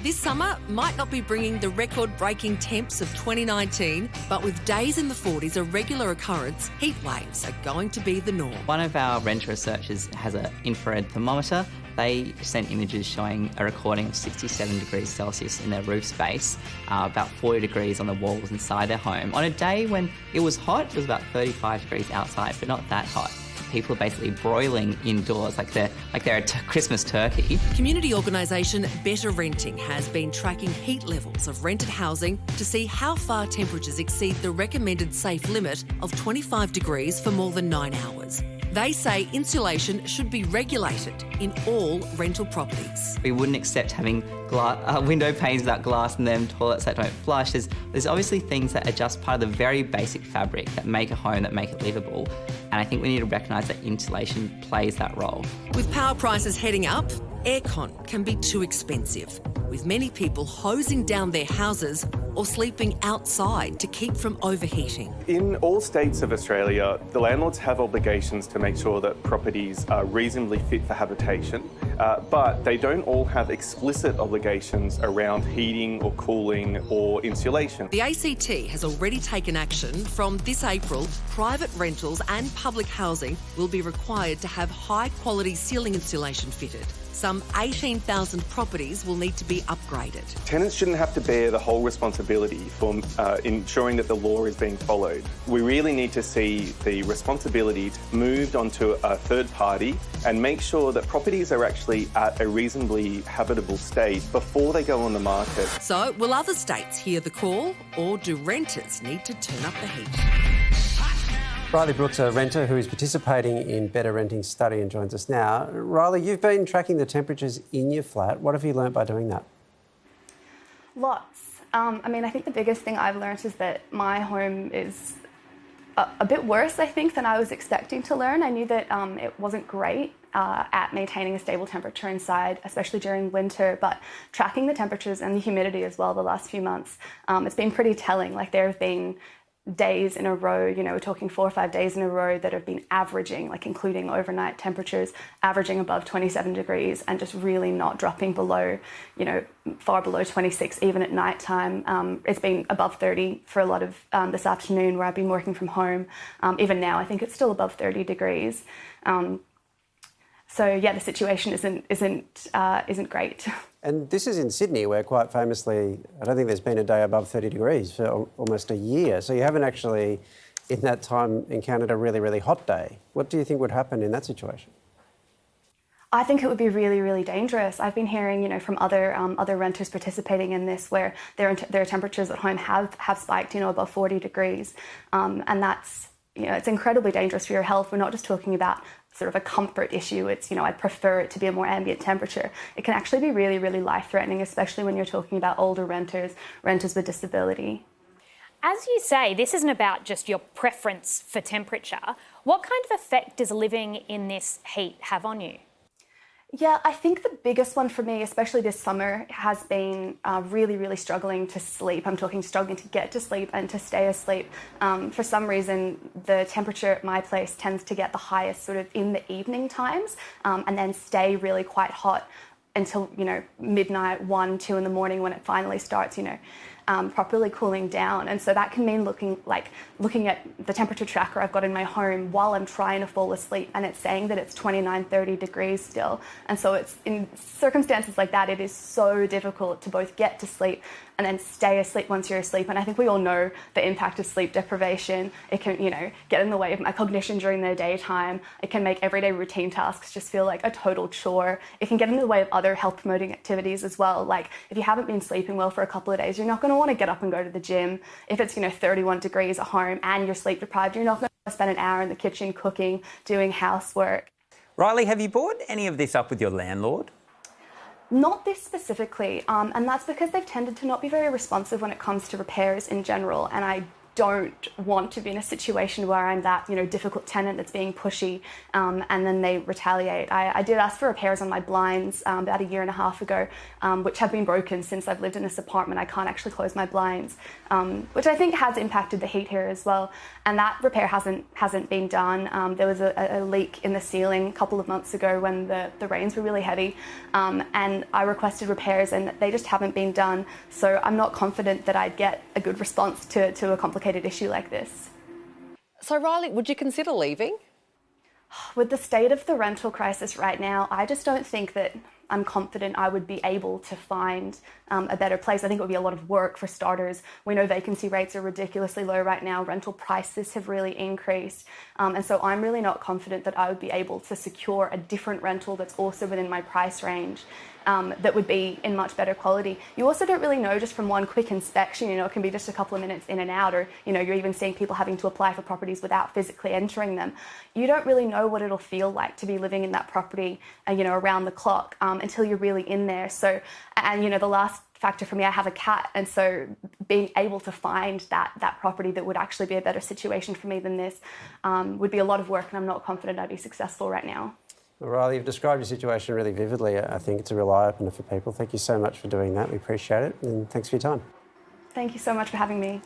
This summer might not be bringing the record-breaking temps of 2019, but with days in the 40s a regular occurrence, heat waves are going to be the norm. One of our renter researchers has an infrared thermometer. They sent images showing a recording of 67 degrees Celsius in their roof space, about 40 degrees on the walls inside their home. On a day when it was hot, it was about 35 degrees outside, but not that hot. People are basically broiling indoors like they're a Christmas turkey. Community organisation Better Renting has been tracking heat levels of rented housing to see how far temperatures exceed the recommended safe limit of 25 degrees for more than 9 hours. They say insulation should be regulated in all rental properties. We wouldn't accept having window panes without glass in them, toilets that don't flush. There's obviously things that are just part of the very basic fabric that make a home, that make it livable. And I think we need to recognise that insulation plays that role. With power prices heading up, aircon can be too expensive, with many people hosing down their houses or sleeping outside to keep from overheating. In all states of Australia, the landlords have obligations to make sure that properties are reasonably fit for habitation, but they don't all have explicit obligations around heating or cooling or insulation. The ACT has already taken action. From this April, private rentals and public housing will be required to have high-quality ceiling insulation fitted. Some 18,000 properties will need to be upgraded. Tenants shouldn't have to bear the whole responsibility for ensuring that the law is being followed. We really need to see the responsibility moved onto a third party and make sure that properties are actually at a reasonably habitable state before they go on the market. So, will other states hear the call, or do renters need to turn up the heat? Riley Brooks, a renter who is participating in Better Renting's study and joins us now. Riley, you've been tracking the temperatures in your flat. What have you learnt by doing that? Lots. I think the biggest thing I've learnt is that my home is a bit worse, I think, than I was expecting to learn. I knew that it wasn't great at maintaining a stable temperature inside, especially during winter, but tracking the temperatures and the humidity as well the last few months, it's been pretty telling. Like, there have been days in a row, we're talking 4 or 5 days in a row that have been averaging, like including overnight temperatures, averaging above 27 degrees and just really not dropping below, far below 26, even at night time. It's been above 30 for a lot of this afternoon where I've been working from home. Even now, I think it's still above 30 degrees. So yeah, the situation isn't great. And this is in Sydney, where quite famously, I don't think there's been a day above 30 degrees for almost a year. So you haven't actually, in that time, encountered a really, really hot day. What do you think would happen in that situation? I think it would be really, really dangerous. I've been hearing, from other renters participating in this, where their temperatures at home have spiked, above 40 degrees, and that's, it's incredibly dangerous for your health. We're not just talking about sort of a comfort issue. It's, I'd prefer it to be a more ambient temperature. It can actually be really, really life-threatening, especially when you're talking about older renters with disability. As you say, this isn't about just your preference for temperature. What kind of effect does living in this heat have on you? Yeah, I think the biggest one for me, especially this summer, has been really, really struggling to sleep. I'm talking struggling to get to sleep and to stay asleep. For some reason, the temperature at my place tends to get the highest sort of in the evening times, and then stay really quite hot until, midnight, 1, 2 in the morning, when it finally starts, properly cooling down. And so that can mean looking at the temperature tracker I've got in my home while I'm trying to fall asleep, and it's saying that it's 29, 30 degrees still. And so it's in circumstances like that, it is so difficult to both get to sleep and then stay asleep once you're asleep. And I think we all know the impact of sleep deprivation. It can, get in the way of my cognition during the daytime. It can make everyday routine tasks just feel like a total chore. It can get in the way of other health promoting activities as well. Like, if you haven't been sleeping well for a couple of days, you're not going to want to get up and go to the gym. If it's, 31 degrees at home and you're sleep deprived, you're not going to spend an hour in the kitchen cooking, doing housework. Riley, have you brought any of this up with your landlord? Not this specifically, and that's because they've tended to not be very responsive when it comes to repairs in general, and I don't want to be in a situation where I'm that, difficult tenant that's being pushy, and then they retaliate. I did ask for repairs on my blinds about a year and a half ago, which have been broken since I've lived in this apartment. I can't actually close my blinds, which I think has impacted the heat here as well. And that repair hasn't been done. There was a leak in the ceiling a couple of months ago when the rains were really heavy, and I requested repairs and they just haven't been done. So I'm not confident that I'd get a good response to a complicated issue like this. So Riley, would you consider leaving? With the state of the rental crisis right now, I just don't think that I'm confident I would be able to find a better place. I think it would be a lot of work for starters. We know vacancy rates are ridiculously low right now. Rental prices have really increased. And so I'm really not confident that I would be able to secure a different rental that's also within my price range, that would be in much better quality. You also don't really know just from one quick inspection, it can be just a couple of minutes in and out, or, you're even seeing people having to apply for properties without physically entering them. You don't really know what it'll feel like to be living in that property, around the clock, until you're really in there. So, and the last factor for me, I have a cat, and so being able to find that property that would actually be a better situation for me than this would be a lot of work, and I'm not confident I'd be successful right now. Well, Riley, you've described your situation really vividly. I think it's a real eye-opener for people. Thank you so much for doing that. We appreciate it, and thanks for your time. Thank you so much for having me.